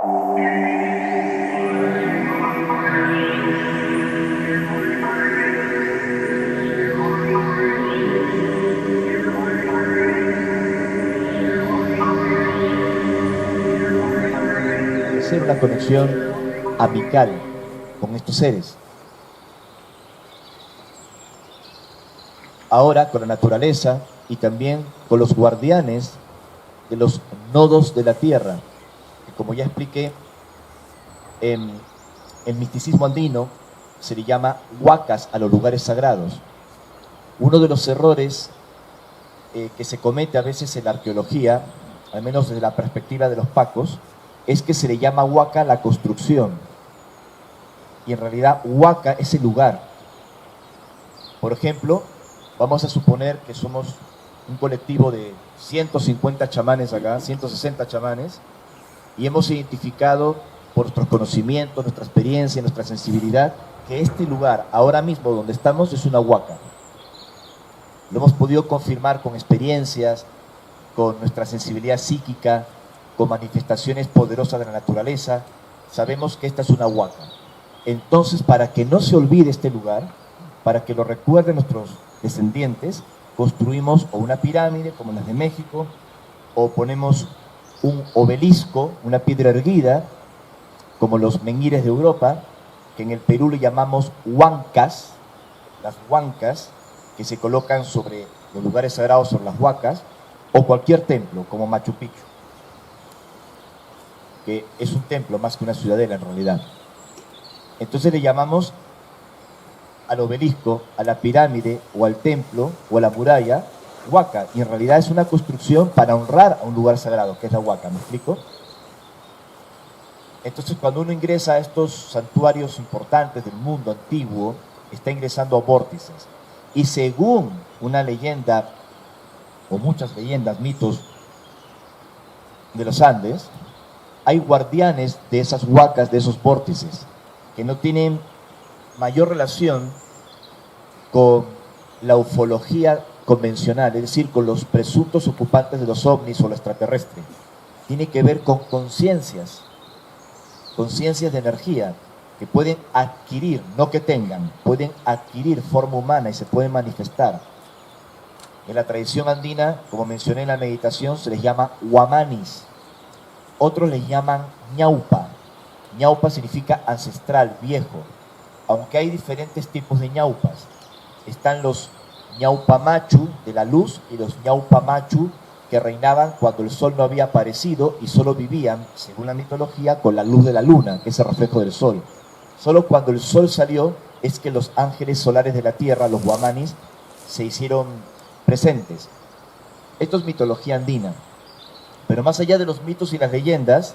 Hacer una conexión amical con estos seres. Ahora con la naturaleza y también con los guardianes de los nodos de la tierra, que como ya expliqué, en el misticismo andino se le llama huacas a los lugares sagrados. Uno de los errores que se comete a veces en la arqueología, al menos desde la perspectiva de los pacos, es que se le llama huaca a la construcción. Y en realidad huaca es el lugar. Por ejemplo, vamos a suponer que somos un colectivo de 150 chamanes acá, 160 chamanes, y hemos identificado por nuestros conocimientos, nuestra experiencia, nuestra sensibilidad, que este lugar, ahora mismo donde estamos, es una huaca. Lo hemos podido confirmar con experiencias, con nuestra sensibilidad psíquica, con manifestaciones poderosas de la naturaleza. Sabemos que esta es una huaca. Entonces, para que no se olvide este lugar, para que lo recuerden nuestros descendientes, construimos o una pirámide, como las de México, o ponemos un obelisco, una piedra erguida, como los menhires de Europa, que en el Perú le llamamos huancas, las huancas, que se colocan sobre los lugares sagrados, sobre las huacas, o cualquier templo, como Machu Picchu, que es un templo más que una ciudadela en realidad. Entonces le llamamos al obelisco, a la pirámide, o al templo, o a la muralla, huaca, y en realidad es una construcción para honrar a un lugar sagrado, que es la huaca, ¿me explico? Entonces, cuando uno ingresa a estos santuarios importantes del mundo antiguo, está ingresando a vórtices. Y según una leyenda, o muchas leyendas, mitos de los Andes, hay guardianes de esas huacas, de esos vórtices, que no tienen mayor relación con la ufología convencional, es decir, con los presuntos ocupantes de los ovnis o lo extraterrestre. Tiene que ver con conciencias de energía que pueden adquirir, no que tengan, pueden adquirir forma humana y se pueden manifestar. En la tradición andina, como mencioné en la meditación, se les llama huamanis. Otros les llaman ñaupa. Ñaupa significa ancestral, viejo. Aunque hay diferentes tipos de ñaupas. Están los ñaupa machu de la luz y los ñaupa machu que reinaban cuando el sol no había aparecido y solo vivían, según la mitología, con la luz de la luna, que es el reflejo del sol. Solo cuando el sol salió es que los ángeles solares de la tierra, los huamanis, se hicieron presentes. Esto es mitología andina. Pero más allá de los mitos y las leyendas,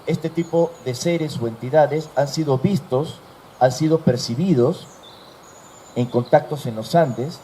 este tipo de seres o entidades han sido vistos, han sido percibidos en contactos en los Andes.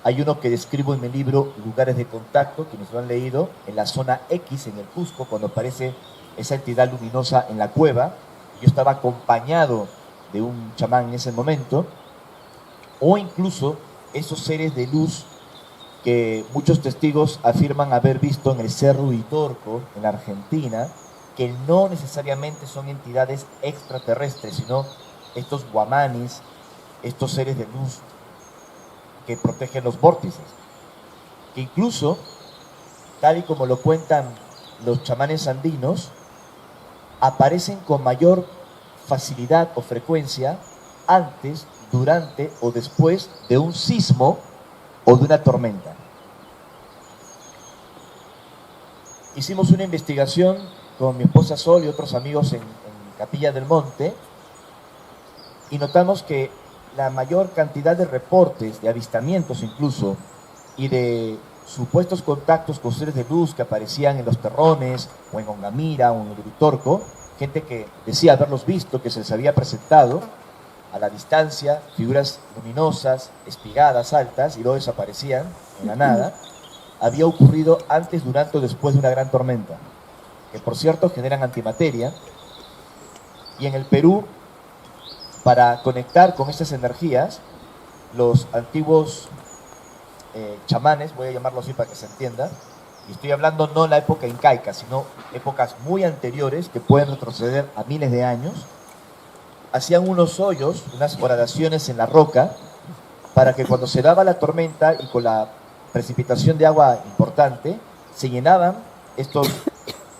Hay uno que describo en mi libro, Lugares de Contacto, quienes lo han leído, en la zona X, en el Cusco, cuando aparece esa entidad luminosa en la cueva. Yo estaba acompañado de un chamán en ese momento. O incluso esos seres de luz que muchos testigos afirman haber visto en el Cerro Uritorco, en la Argentina, que no necesariamente son entidades extraterrestres, sino estos guamanis, estos seres de luz que protegen los vórtices, que incluso, tal y como lo cuentan los chamanes andinos, aparecen con mayor facilidad o frecuencia antes, durante o después de un sismo o de una tormenta. Hicimos una investigación con mi esposa Sol y otros amigos en Capilla del Monte y notamos que la mayor cantidad de reportes, de avistamientos incluso, y de supuestos contactos con seres de luz que aparecían en los terrones, o en Ongamira, o en el Uritorco, gente que decía haberlos visto, que se les había presentado a la distancia, figuras luminosas, espigadas, altas, y luego desaparecían en la nada, había ocurrido antes, durante o después de una gran tormenta, que por cierto generan antimateria, y en el Perú, para conectar con estas energías, los antiguos chamanes, voy a llamarlo así para que se entienda, y estoy hablando no la época incaica, sino épocas muy anteriores que pueden retroceder a miles de años, hacían unos hoyos, unas horadaciones en la roca, para que cuando se daba la tormenta y con la precipitación de agua importante, se llenaban estos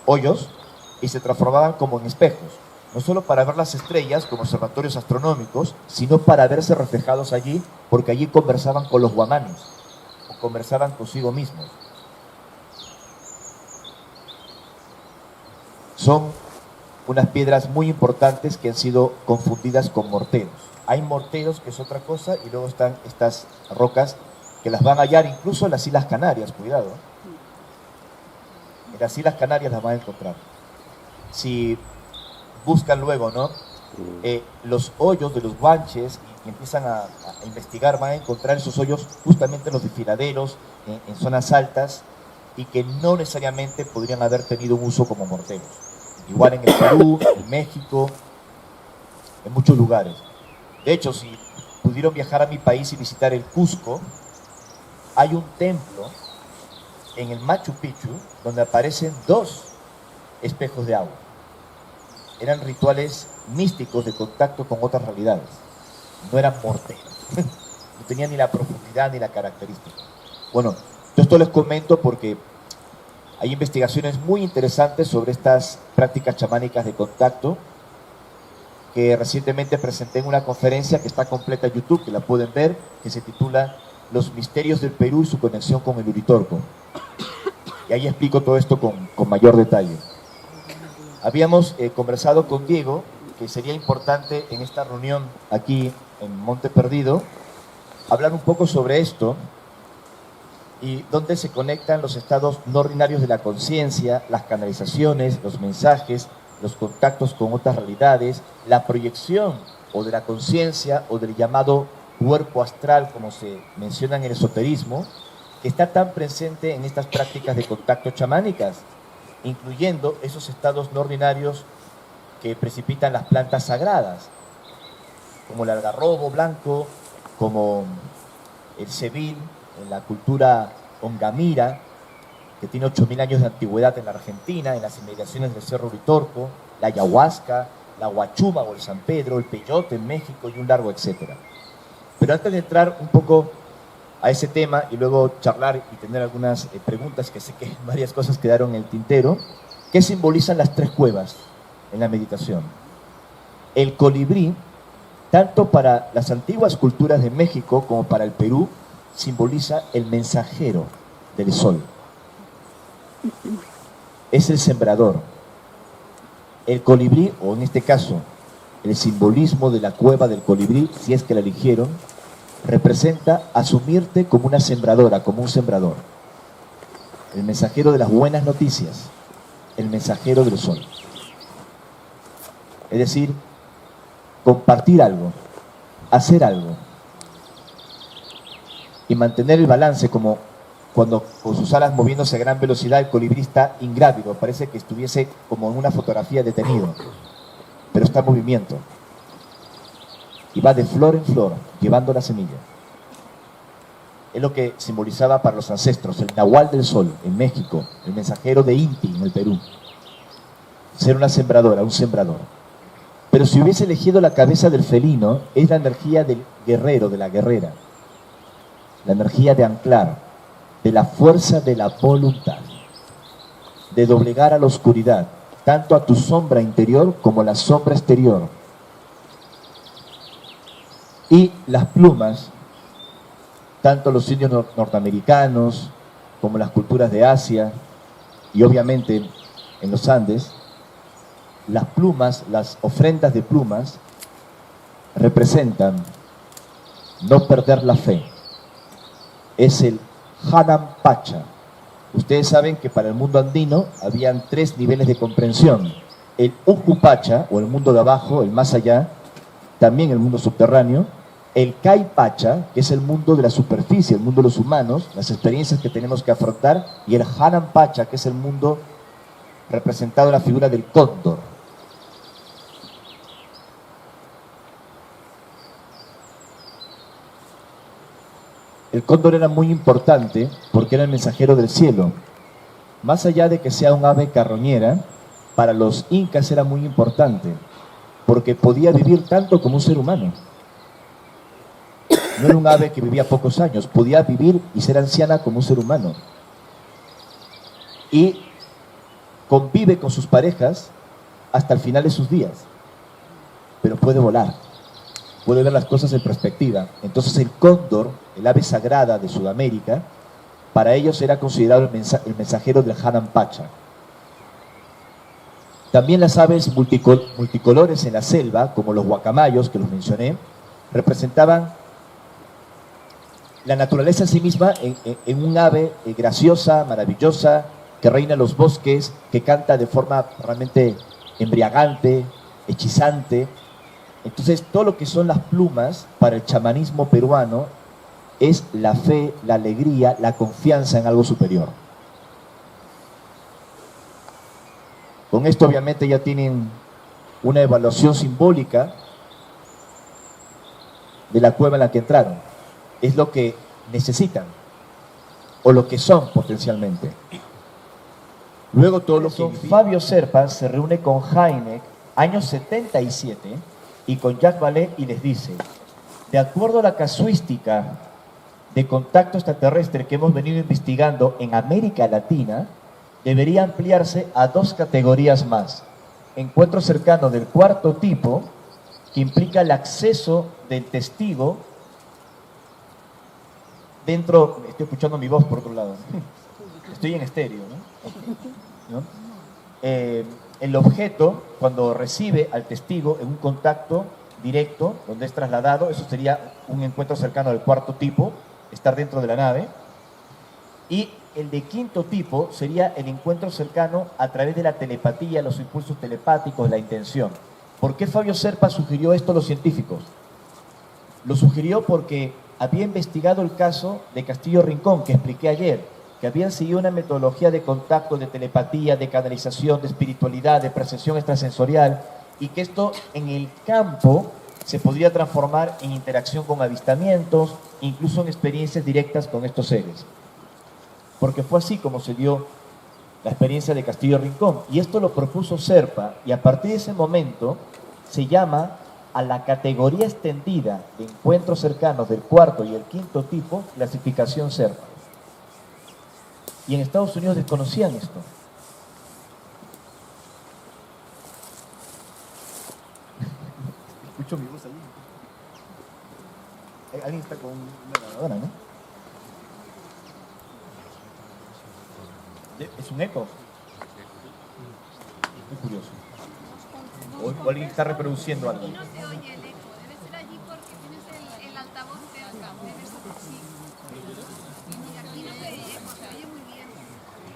hoyos y se transformaban como en espejos, no solo para ver las estrellas como observatorios astronómicos, sino para verse reflejados allí, porque allí conversaban con los guamanes, o conversaban consigo mismos. Son unas piedras muy importantes que han sido confundidas con morteros. Hay morteros, que es otra cosa, y luego están estas rocas que las van a hallar incluso en las Islas Canarias, cuidado. En las Islas Canarias las van a encontrar. Si buscan luego, ¿no? Los hoyos de los guanches y empiezan a investigar, van a encontrar esos hoyos justamente en los desfiladeros, en zonas altas, y que no necesariamente podrían haber tenido un uso como morteros. Igual en el Perú, en México, en muchos lugares. De hecho, si pudieron viajar a mi país y visitar el Cusco, hay un templo en el Machu Picchu donde aparecen 2 espejos de agua. Eran rituales místicos de contacto con otras realidades. No eran morteros. No tenían ni la profundidad ni la característica. Bueno, yo esto les comento porque hay investigaciones muy interesantes sobre estas prácticas chamánicas de contacto que recientemente presenté en una conferencia que está completa en YouTube, que la pueden ver, que se titula Los misterios del Perú y su conexión con el Uritorco. Y ahí explico todo esto con mayor detalle. Habíamos conversado con Diego que sería importante en esta reunión aquí en Monte Perdido hablar un poco sobre esto y dónde se conectan los estados no ordinarios de la conciencia, las canalizaciones, los mensajes, los contactos con otras realidades, la proyección o de la conciencia o del llamado cuerpo astral, como se menciona en el esoterismo, que está tan presente en estas prácticas de contacto chamánicas, incluyendo esos estados no ordinarios que precipitan las plantas sagradas, como el algarrobo blanco, como el cebil, en la cultura ongamira, que tiene 8.000 años de antigüedad en la Argentina, en las inmediaciones del Cerro Uritorco, la ayahuasca, la huachuma o el San Pedro, el peyote en México y un largo etcétera. Pero antes de entrar un poco a ese tema y luego charlar y tener algunas preguntas, que sé que varias cosas quedaron en el tintero, ¿qué simbolizan las 3 cuevas en la meditación? El colibrí, tanto para las antiguas culturas de México como para el Perú, simboliza el mensajero del sol. Es el sembrador. El colibrí, o en este caso, el simbolismo de la cueva del colibrí, si es que la eligieron, representa asumirte como una sembradora, como un sembrador. El mensajero de las buenas noticias, el mensajero del sol. Es decir, compartir algo, hacer algo y mantener el balance, como cuando con sus alas moviéndose a gran velocidad el colibrí está ingrávido, parece que estuviese como en una fotografía detenido, pero está en movimiento y va de flor en flor llevando la semilla. Es lo que simbolizaba para los ancestros el nahual del sol en México, el mensajero de Inti en el Perú. Ser una sembradora, un sembrador. Pero si hubiese elegido la cabeza del felino, es la energía del guerrero, de la guerrera. La energía de anclar, de la fuerza de la voluntad, de doblegar a la oscuridad, tanto a tu sombra interior como a la sombra exterior. Y las plumas, tanto los indios norteamericanos como las culturas de Asia y obviamente en los Andes, las plumas, las ofrendas de plumas representan no perder la fe. Es el Hanan Pacha. Ustedes saben que para el mundo andino habían 3 niveles de comprensión. El Uku Pacha, o el mundo de abajo, el más allá, también el mundo subterráneo. El Kai Pacha, que es el mundo de la superficie, el mundo de los humanos, las experiencias que tenemos que afrontar. Y el Hanan Pacha, que es el mundo representado en la figura del cóndor. El cóndor era muy importante porque era el mensajero del cielo. más allá de que sea un ave carroñera, para los incas era muy importante, porque podía vivir tanto como un ser humano. No era un ave que vivía pocos años, podía vivir y ser anciana como un ser humano. Y convive con sus parejas hasta el final de sus días, pero puede volar, puede ver las cosas en perspectiva. Entonces el cóndor, el ave sagrada de Sudamérica, para ellos era considerado el mensajero del Hanan Pacha. También las aves multicolores en la selva, como los guacamayos, que los mencioné, representaban la naturaleza en sí misma en un ave graciosa, maravillosa, que reina en los bosques, que canta de forma realmente embriagante, hechizante. Entonces, todo lo que son las plumas para el chamanismo peruano es la fe, la alegría, la confianza en algo superior. Con esto obviamente ya tienen una evaluación simbólica de la cueva en la que entraron. Es lo que necesitan o lo que son potencialmente. Luego todo lo que Fabio Serpa se reúne con Hynek, año 77, y con Jacques Vallée y les dice, de acuerdo a la casuística de contacto extraterrestre que hemos venido investigando en América Latina, debería ampliarse a 2 categorías más. Encuentro cercano del cuarto tipo, que implica el acceso del testigo dentro... Estoy escuchando mi voz por otro lado. Estoy en estéreo, ¿no? El objeto, cuando recibe al testigo en un contacto directo, donde es trasladado, eso sería un encuentro cercano del cuarto tipo, estar dentro de la nave. Y el de quinto tipo sería el encuentro cercano a través de la telepatía, los impulsos telepáticos, la intención. ¿Por qué Fabio Serpa sugirió esto a los científicos? Lo sugirió porque había investigado el caso de Castillo Rincón, que expliqué ayer, que habían seguido una metodología de contacto, de telepatía, de canalización, de espiritualidad, de percepción extrasensorial, y que esto en el campo se podría transformar en interacción con avistamientos, incluso en experiencias directas con estos seres. Porque fue así como se dio la experiencia de Castillo Rincón. Y esto lo propuso Serpa, y a partir de ese momento se llama a la categoría extendida de encuentros cercanos del cuarto y el quinto tipo, clasificación Serpa. Y en Estados Unidos desconocían esto. Escucho mi voz allí. Alguien está con una grabadora, ¿no? ¿Es un eco? Estoy curioso. O alguien está reproduciendo algo. No se oye el eco, debe ser allí porque tienes el altavoz cerca. Debe ser así. Y aquí no se oye eco, se oye muy bien.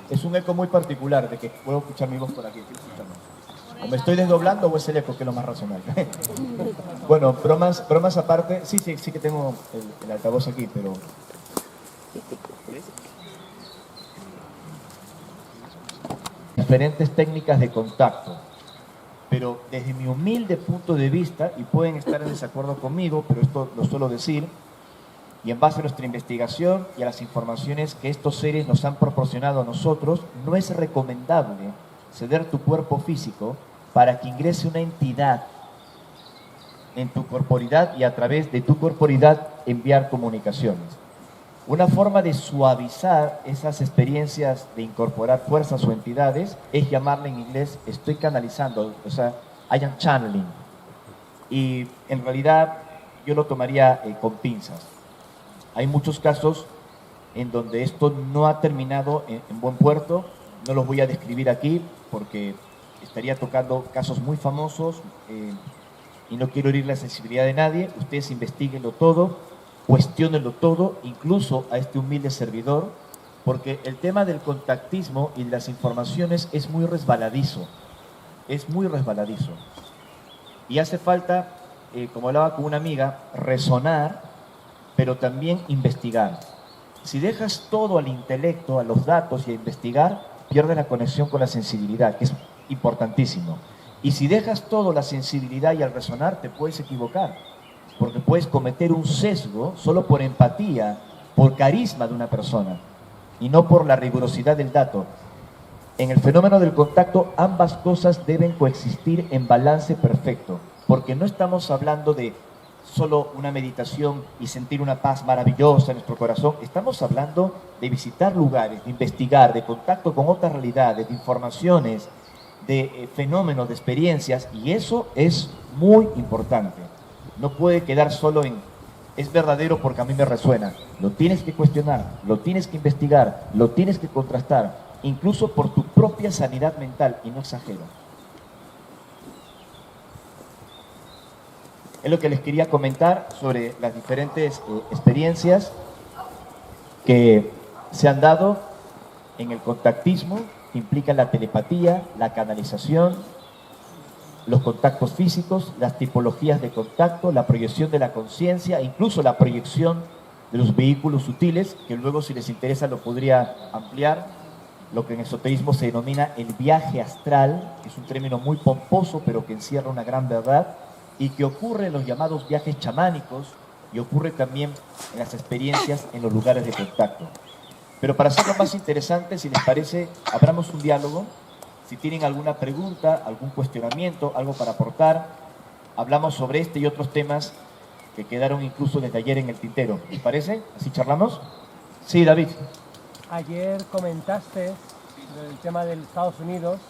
Es un eco muy particular de que puedo escuchar mi voz por aquí. O me estoy desdoblando o es el eco, que es lo más razonable. Bueno, bromas aparte. Sí que tengo el altavoz aquí, pero... Diferentes técnicas de contacto, pero desde mi humilde punto de vista, y pueden estar en desacuerdo conmigo, pero esto lo suelo decir, y en base a nuestra investigación y a las informaciones que estos seres nos han proporcionado a nosotros, no es recomendable ceder tu cuerpo físico para que ingrese una entidad en tu corporidad y a través de tu corporidad enviar comunicaciones. Una forma de suavizar esas experiencias de incorporar fuerzas o entidades es llamarle en inglés estoy canalizando, o sea, I am channeling. Y en realidad yo lo tomaría con pinzas. Hay muchos casos en donde esto no ha terminado en buen puerto. No los voy a describir aquí porque estaría tocando casos muy famosos y no quiero herir la sensibilidad de nadie. Ustedes investiguenlo todo. Cuestiónenlo todo, incluso a este humilde servidor, porque el tema del contactismo y de las informaciones es muy resbaladizo, y hace falta, como hablaba con una amiga, resonar, pero también investigar. Si dejas todo al intelecto, a los datos y a investigar, pierdes la conexión con la sensibilidad, que es importantísimo. Y si dejas todo la sensibilidad y al resonar, te puedes equivocar, porque puedes cometer un sesgo solo por empatía, por carisma de una persona, y no por la rigurosidad del dato. En el fenómeno del contacto, ambas cosas deben coexistir en balance perfecto, porque no estamos hablando de solo una meditación y sentir una paz maravillosa en nuestro corazón. Estamos hablando de visitar lugares, de investigar, de contacto con otras realidades, de informaciones, de fenómenos, de experiencias, y eso es muy importante. No puede quedar solo en es verdadero porque a mí me resuena. Lo tienes que cuestionar, lo tienes que investigar, lo tienes que contrastar, incluso por tu propia sanidad mental, y no exagero. Es lo que les quería comentar sobre las diferentes experiencias que se han dado en el contactismo, que implican la telepatía, la canalización, los contactos físicos, las tipologías de contacto, la proyección de la conciencia, incluso la proyección de los vehículos sutiles, que luego si les interesa lo podría ampliar, lo que en esoterismo se denomina el viaje astral, que es un término muy pomposo pero que encierra una gran verdad, y que ocurre en los llamados viajes chamánicos y ocurre también en las experiencias en los lugares de contacto. Pero para hacerlo más interesante, si les parece, abramos un diálogo. Si tienen alguna pregunta, algún cuestionamiento, algo para aportar, hablamos sobre este y otros temas que quedaron incluso desde ayer en el tintero. ¿Les parece? ¿Así charlamos? Sí, David. Ayer comentaste del tema de Estados Unidos,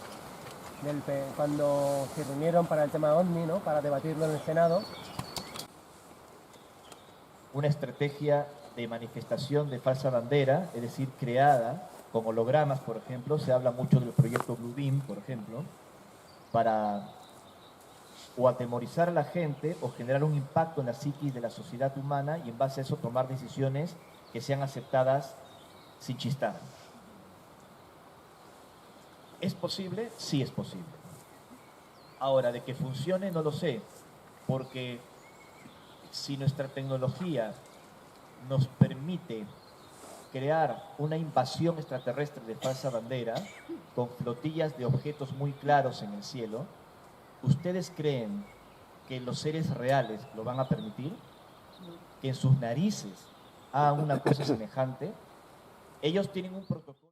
cuando se reunieron para el tema OVNI, ¿no? Para debatirlo en el Senado. Una estrategia de manifestación de falsa bandera, es decir, creada con hologramas, por ejemplo. Se habla mucho del proyecto Blue Beam, por ejemplo, para o atemorizar a la gente o generar un impacto en la psiquis de la sociedad humana y en base a eso tomar decisiones que sean aceptadas sin chistar. ¿Es posible? Sí es posible. Ahora, de que funcione no lo sé, porque si nuestra tecnología nos permite crear una invasión extraterrestre de falsa bandera con flotillas de objetos muy claros en el cielo, ¿ustedes creen que los seres reales lo van a permitir? ¿Que en sus narices hagan una cosa semejante? Ellos tienen un protocolo.